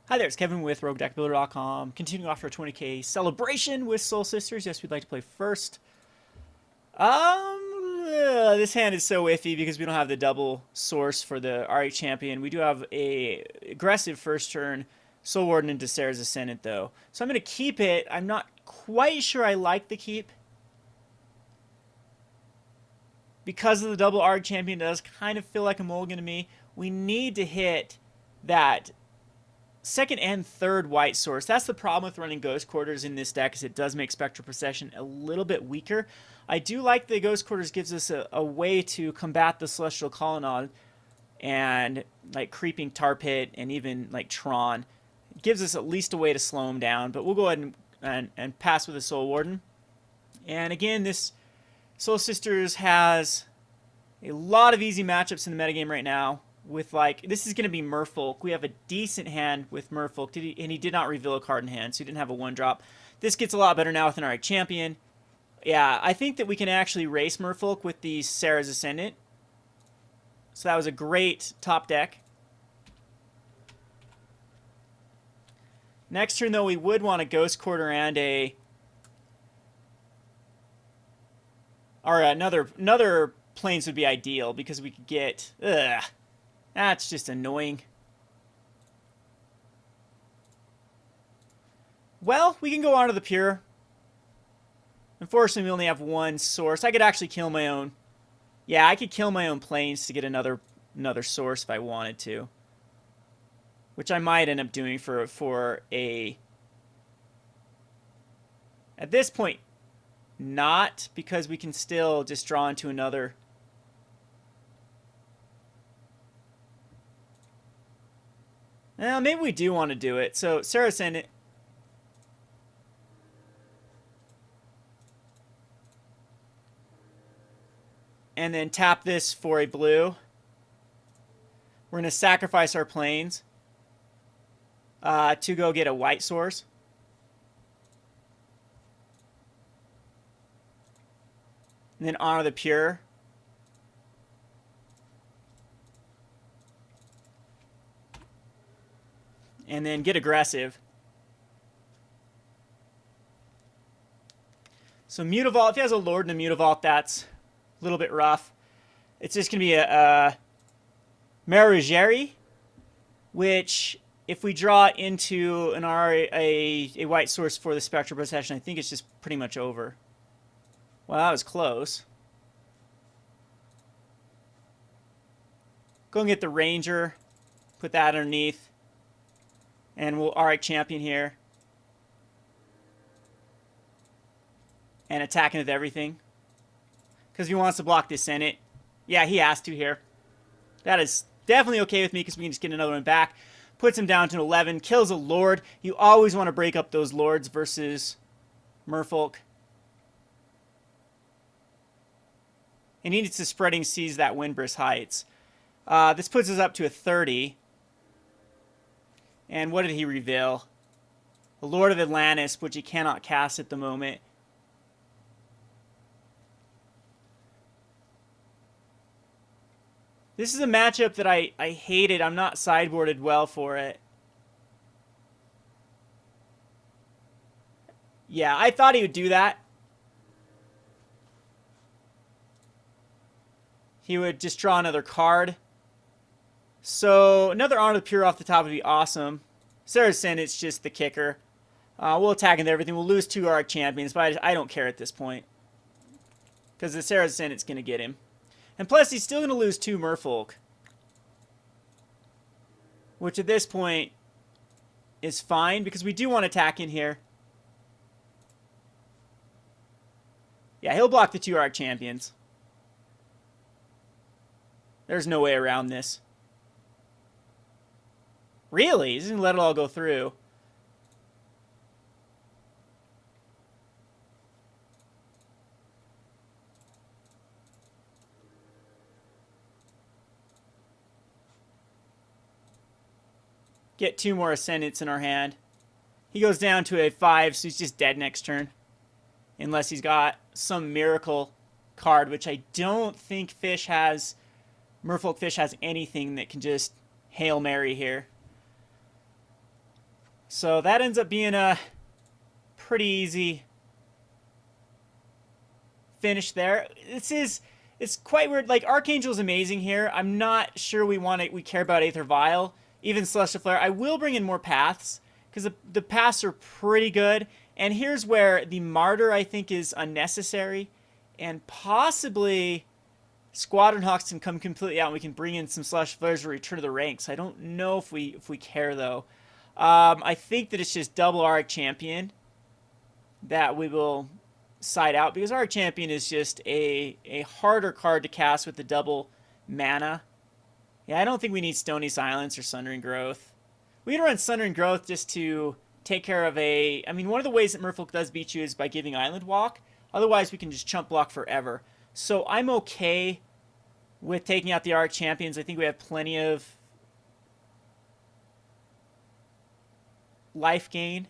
Hi there, it's Kevin with RogueDeckBuilder.com. Continuing off our 20k celebration with Soul Sisters. Yes, we'd like to play first. This hand is so iffy because we don't have the double source for the Auriok Champion. We do have a aggressive first turn Soul Warden into Serra Ascendant though. So I'm going to keep it. I'm not quite sure I like the keep. Because of the double Auriok Champion, it does kind of feel like a mulligan to me. We need to hit that second and third white source. That's the problem with running Ghost Quarters in this deck, is it does make Spectral Procession a little bit weaker. I do like the Ghost Quarters gives us a way to combat the Celestial Colonnade and like Creeping Tar Pit and even like Tron. It gives us at least a way to slow him down, but we'll go ahead and pass with a Soul Warden. And again, this Soul Sisters has a lot of easy matchups in the metagame right now. With like, this is going to be Merfolk. We have a decent hand with Merfolk, and he did not reveal a card in hand, so he didn't have a 1-drop. This gets a lot better now with an Auriok Champion. Yeah, I think that we can actually race Merfolk with the Serra Ascendant. So that was a great top deck. Next turn, though, we would want a Ghost Quarter and a... Or another Plains would be ideal, because we could get... That's just annoying. Well, we can go on to the Pure. Unfortunately, we only have one source. I could actually kill my own. Yeah, I could kill my own Plains to get another source if I wanted to. Which I might end up doing for a... At this point, not, because we can still just draw into another... Well, maybe we do want to do it. So, Serra Ascendant. And then tap this for a blue. We're going to sacrifice our Plains to go get a white source. And then honor the Pure. And then get aggressive. So Mutavault, if he has a Lord and a Mutavault, that's a little bit rough. It's just going to be a Marugeri, which if we draw into an a white source for the Spectral Procession, I think it's just pretty much over. Well, that was close. Go and get the Ranger. Put that underneath. And we'll Auriok Champion here. And attacking with everything. Because he wants to block the Senate. Yeah, he has to here. That is definitely okay with me, because we can just get another one back. Puts him down to 11. Kills a Lord. You always want to break up those Lords versus Merfolk. And he needs to Spreading Seas that Windbrisk Heights. This puts us up to a 30. And what did he reveal? The Lord of Atlantis, which he cannot cast at the moment. This is a matchup that I hated. I'm not sideboarded well for it. Yeah, I thought he would do that. He would just draw another card. So, another Honor of the Pure off the top would be awesome. Serra Ascendant's just the kicker. We'll attack into everything. We'll lose 2 Auriok Champions, but I don't care at this point. Because the Serra Ascendant's going to get him. And plus, he's still going to lose 2 Merfolk. Which at this point is fine, because we do want to attack in here. Yeah, he'll block the 2 Auriok Champions. There's no way around this. Really? He's going to let it all go through. Get 2 more Ascendants in our hand. He goes down to a 5, so he's just dead next turn. Unless he's got some miracle card, which I don't think Fish has. Merfolk Fish has anything that can just Hail Mary here. So that ends up being a pretty easy finish there. It's quite weird. Like, Archangel's amazing here. I'm not sure we care about Aether Vial. Even Celestial Flare. I will bring in more paths, because the paths are pretty good. And here's where the Martyr, I think, is unnecessary. And possibly Squadron Hawks can come completely out, and we can bring in some Celestial Flares to return to the ranks. I don't know if we care, though. I think that it's just double Auriok Champion that we will side out, because Auriok Champion is just a harder card to cast with the double mana. Yeah, I don't think we need Stony Silence or Sundering Growth. We can run Sundering Growth just to take care of I mean, one of the ways that Merfolk does beat you is by giving Island Walk. Otherwise, we can just chump block forever. So I'm okay with taking out the Auriok Champions. I think we have plenty of life gain.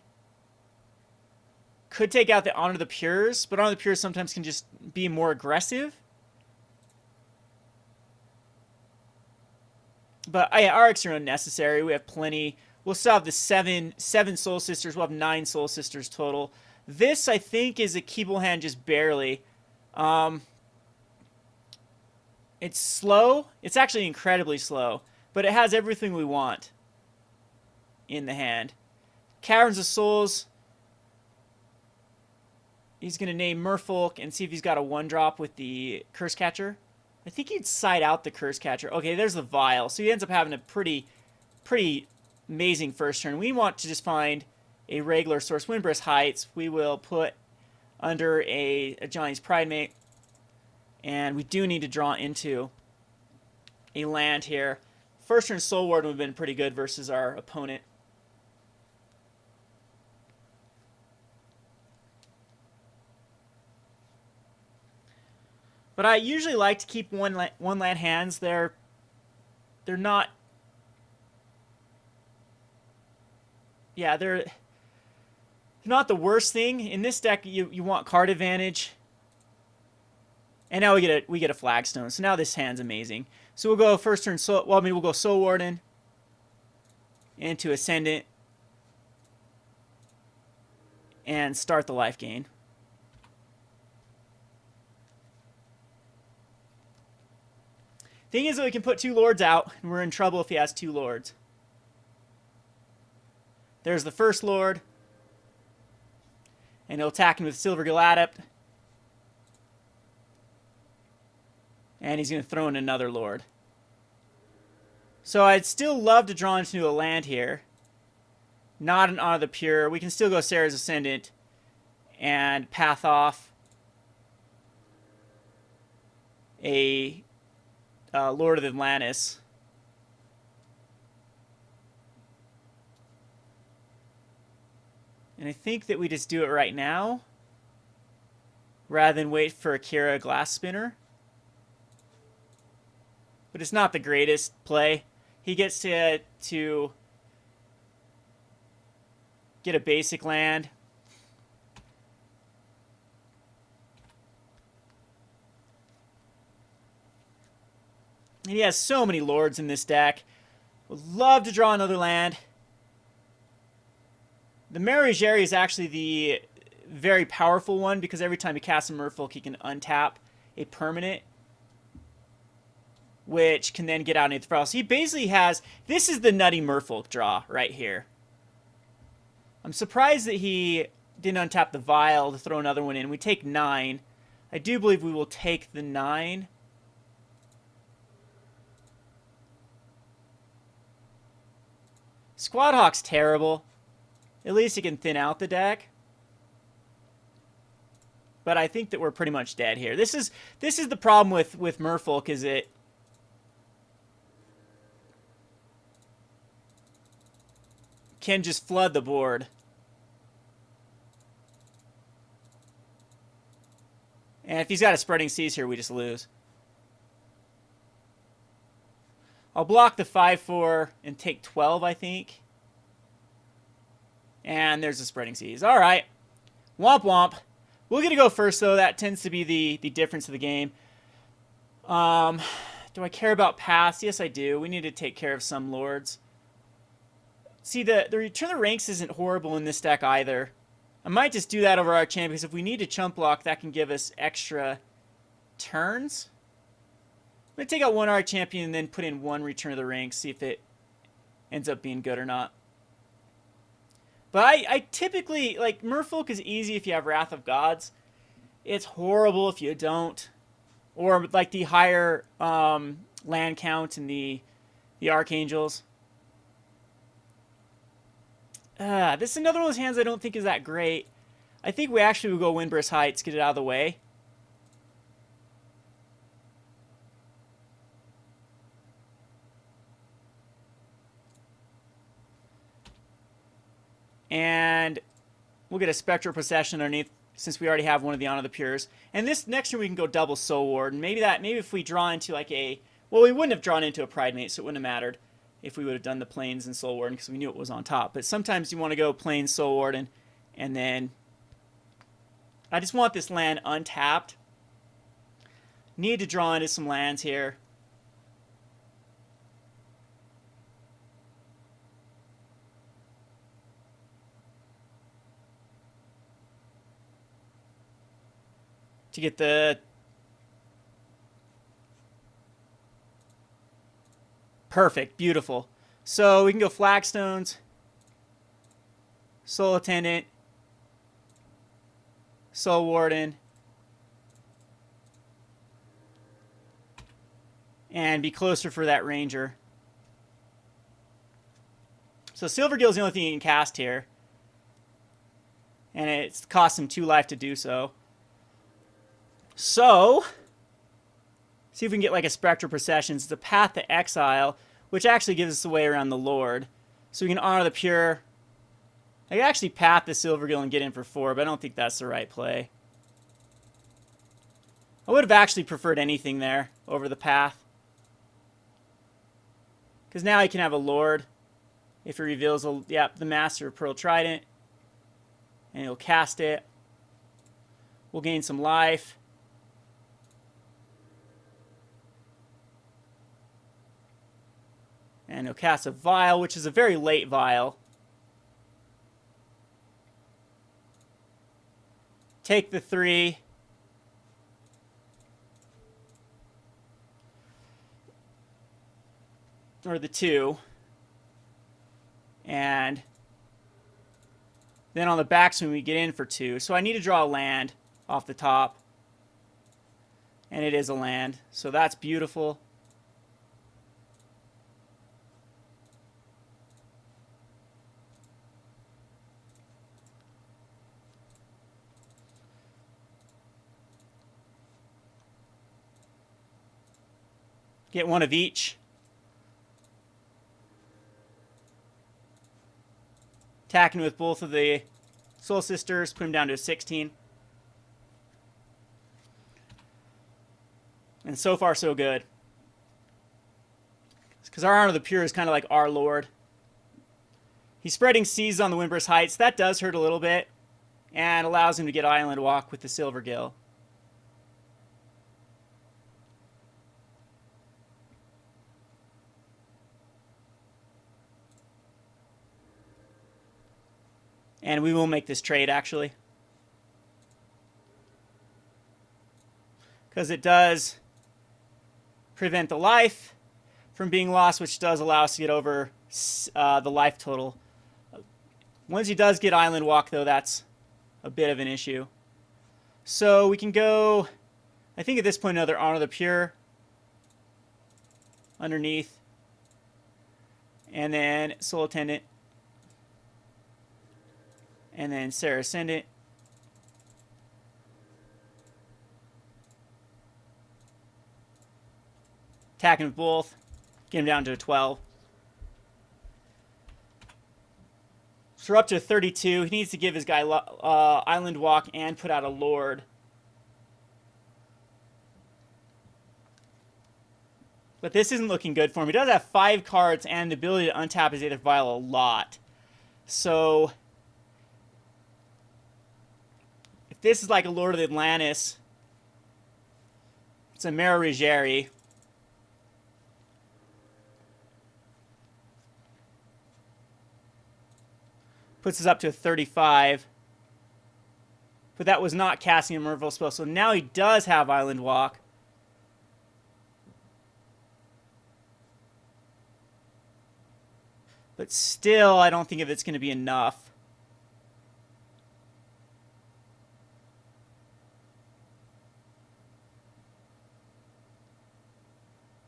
Could take out the Honor the Pures, but Honor the Pures sometimes can just be more aggressive. But yeah, Auriks are unnecessary. We have plenty. We'll still have the seven Soul Sisters. We'll have 9 Soul Sisters total. This, I think, is a keepable hand just barely. It's slow. It's actually incredibly slow. But it has everything we want in the hand. Caverns of Souls. He's going to name Merfolk and see if he's got a 1-drop with the Curse Catcher. I think he'd side out the Curse Catcher. Okay, there's the Vial. So he ends up having a pretty amazing first turn. We want to just find a regular source. Windbrisk Heights. We will put under Ajani's Pridemate. And we do need to draw into a land here. First turn Soul Warden would have been pretty good versus our opponent. But I usually like to keep one land hands. They're not. Yeah, they're not the worst thing in this deck. You want card advantage, and now we get a Flagstone. So now this hand's amazing. So we'll go first turn. We'll go Soul Warden into Ascendant and start the life gain. Thing is that we can put 2 Lords out, and we're in trouble if he has 2 Lords. There's the first Lord. And he'll attack him with Silver Gill Adept. And he's going to throw in another Lord. So I'd still love to draw into a land here. Not an Honor the Pure. We can still go Serra's Ascendant and path off a Lord of Atlantis. And I think that we just do it right now rather than wait for Akira Glass Spinner. But it's not the greatest play. He gets to get a basic land. And he has so many Lords in this deck. Would love to draw another land. The Merfolk is actually the very powerful one, because every time he casts a Merfolk, he can untap a permanent, which can then get out into the file. So he basically has... This is the nutty Merfolk draw right here. I'm surprised that he didn't untap the Vial to throw another one in. We take 9. I do believe we will take the 9. Squad Hawk's terrible. At least he can thin out the deck. But I think that we're pretty much dead here. This is the problem with Merfolk, is it can just flood the board. And if he's got a Spreading Seas here, we just lose. I'll block the 5/4 and take 12, I think. And there's the Spreading Seas. All right. Womp womp. We're going to go first, though. That tends to be the difference of the game. Do I care about paths? Yes, I do. We need to take care of some Lords. See, the Return of the Ranks isn't horrible in this deck either. I might just do that over our champion, because if we need to chump block, that can give us extra turns. I'm going to take out one Arch Champion and then put in one Return of the Ranks, see if it ends up being good or not. But I typically, like, Merfolk is easy if you have Wrath of Gods. It's horrible if you don't. Or, like, the higher land count and the Archangels. This is another one of those hands I don't think is that great. I think we actually will go Windbrisk Heights, get it out of the way. And we'll get a Spectral Procession underneath, since we already have one of the Honor of the Pures. And this next turn we can go double Soul Warden. Maybe if we draw into like a... Well, we wouldn't have drawn into a Pridemate, so it wouldn't have mattered if we would have done the Plains and Soul Warden, because we knew it was on top. But sometimes you want to go Plains, Soul Warden, and then... I just want this land untapped. Need to draw into some lands here. To get the... Perfect. Beautiful. So we can go Flagstones, Soul Attendant, Soul Warden, and be closer for that Ranger. So Silvergill is the only thing you can cast here. And it costs him 2 life to do so. So, see if we can get like a Spectral Procession. It's the path to Exile, which actually gives us the way around the Lord. So we can Honor the Pure. I can actually path the Silvergill and get in for 4, but I don't think that's the right play. I would have actually preferred anything there over the path. Because now he can have a Lord. If he reveals, the Master of Pearl Trident. And he'll cast it. We'll gain some life. And he'll cast a Vial, which is a very late Vial. Take the 3. Or the 2. And then on the backswing we get in for 2. So I need to draw a land off the top. And it is a land. So that's beautiful. Get one of each. Attacking with both of the Soul Sisters, put him down to a 16. And so far, so good. Because our Honor of the Pure is kind of like our Lord. He's spreading seas on the Windbrisk Heights. That does hurt a little bit. And allows him to get Island Walk with the Silvergill. And we will make this trade, actually. Because it does prevent the life from being lost, which does allow us to get over the life total. Once he does get Island Walk, though, that's a bit of an issue. So we can go, I think at this point, another Honor the Pure underneath. And then Soul Attendant. And then Serra Ascendant. Attacking with both. Get him down to a 12. So we're up to 32. He needs to give his guy Island Walk and put out a Lord. But this isn't looking good for him. He does have 5 cards and the ability to untap his Aether Vial a lot. So if this is like a Lord of Atlantis, it's a Mera Ruggieri. Puts us up to a 35. But that was not casting a Merfolk spell, so now he does have Island Walk. But still, I don't think if it's going to be enough.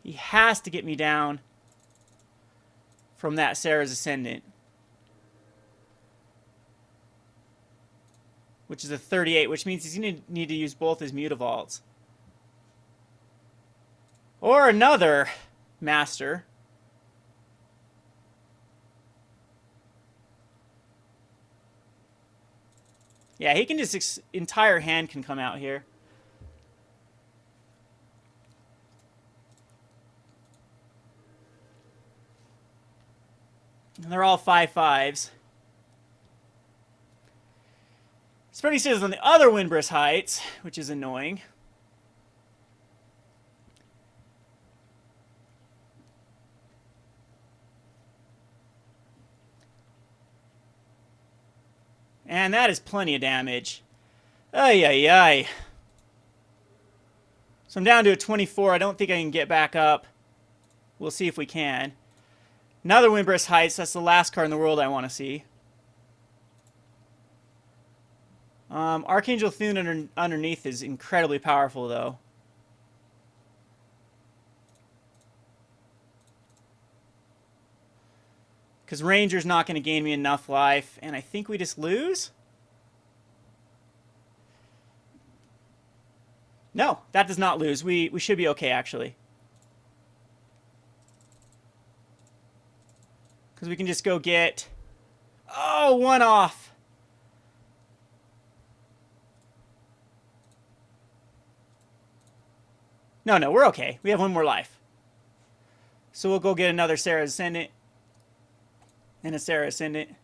He has to get me down from that Serra's Ascendant, which is a 38, which means he's going to need to use both his Mutavaults. Or another Master. Yeah, he can just... entire hand can come out here. And they're all 5/5s. Spready says on the other Windbrisk Heights, which is annoying. And that is plenty of damage. Ay, ay, ay. So I'm down to a 24. I don't think I can get back up. We'll see if we can. Another Windbrisk Heights. That's the last card in the world I want to see. Archangel of Thune underneath is incredibly powerful, though. Because Ranger's not going to gain me enough life, and I think we just lose? No, that does not lose. We should be okay, actually. Because we can just go get... Oh, one off! No, we're okay. We have one more life. So we'll go get another Serra Ascendant. And a Serra Ascendant.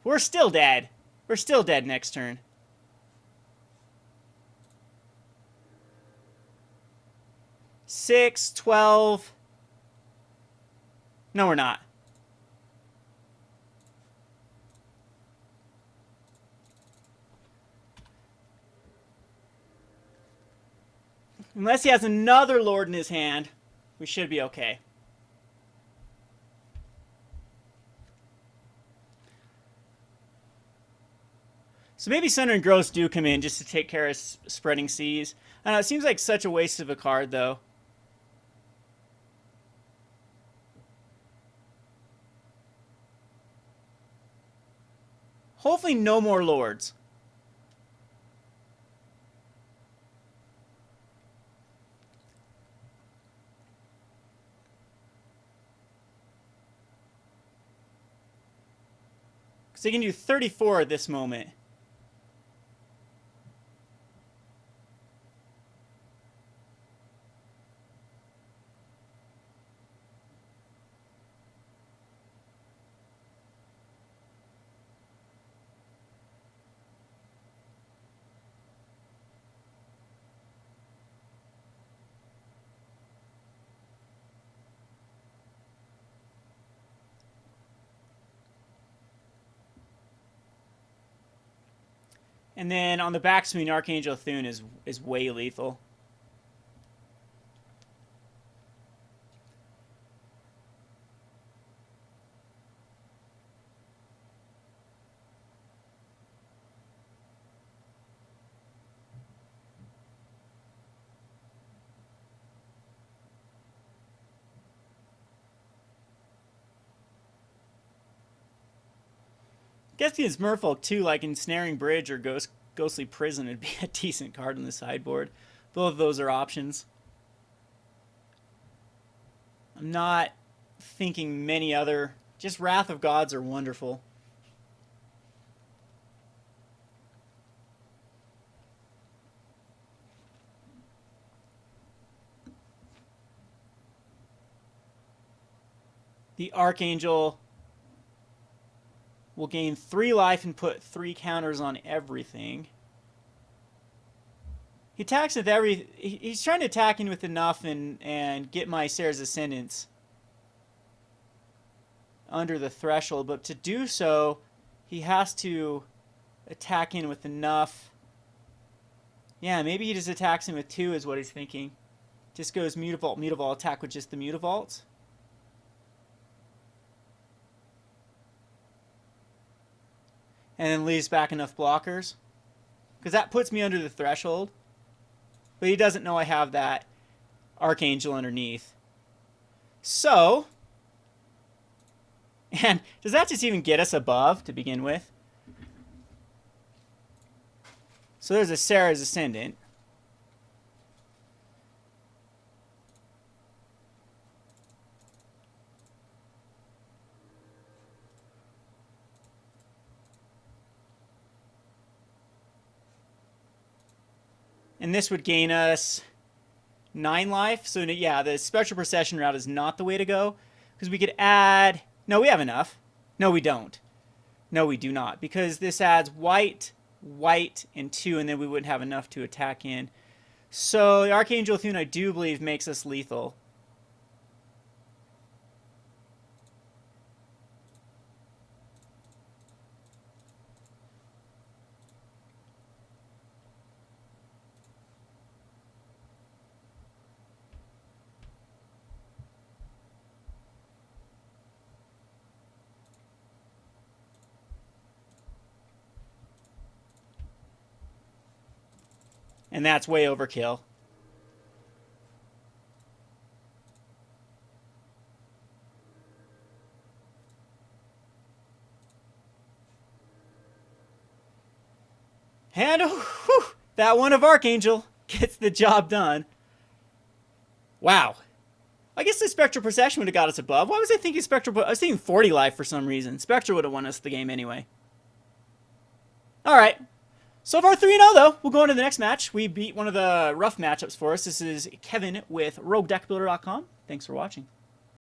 We're still dead. We're still dead next turn. Six, 12. No, we're not. Unless he has another Lord in his hand, we should be okay. So maybe Sundering Growth do come in just to take care of Spreading Seas. I don't know, it seems like such a waste of a card, though. Hopefully no more Lords. Because they can do 34 at this moment. And then on the backswing, Archangel of Thune is way lethal. Guessing it's Merfolk too, like Ensnaring Bridge or Ghostly Prison would be a decent card on the sideboard. Both of those are options. I'm not thinking many other. Just Wrath of Gods are wonderful. The Archangel will gain 3 life and put 3 counters on everything. He attacks with every... He's trying to attack in with enough and get my Serra's Ascendants under the threshold. But to do so, he has to attack in with enough. Yeah, maybe he just attacks him with 2 is what he's thinking. Just goes Mutavault, Mutavault, attack with just the Mutavaults. And then leaves back enough blockers. Because that puts me under the threshold. But he doesn't know I have that Archangel underneath. So, and does that just even get us above to begin with? So there's a Serra's Ascendant. And this would gain us 9 life. So yeah, the Spectral Procession route is not the way to go. Because we could add... No, we have enough. No, we don't. No, we do not. Because this adds white, white, and 2, and then we wouldn't have enough to attack in. So the Archangel of Thune, I do believe, makes us lethal. And that's way overkill. And whew, that one of Archangel gets the job done. Wow. I guess the Spectral Procession would have got us above. Why was I thinking Spectral? I was thinking 40 life for some reason. Spectral would have won us the game anyway. All right. So far 3-0 though. We'll go on to the next match. We beat one of the rough matchups for us. This is Kevin with RogueDeckBuilder.com. Thanks for watching.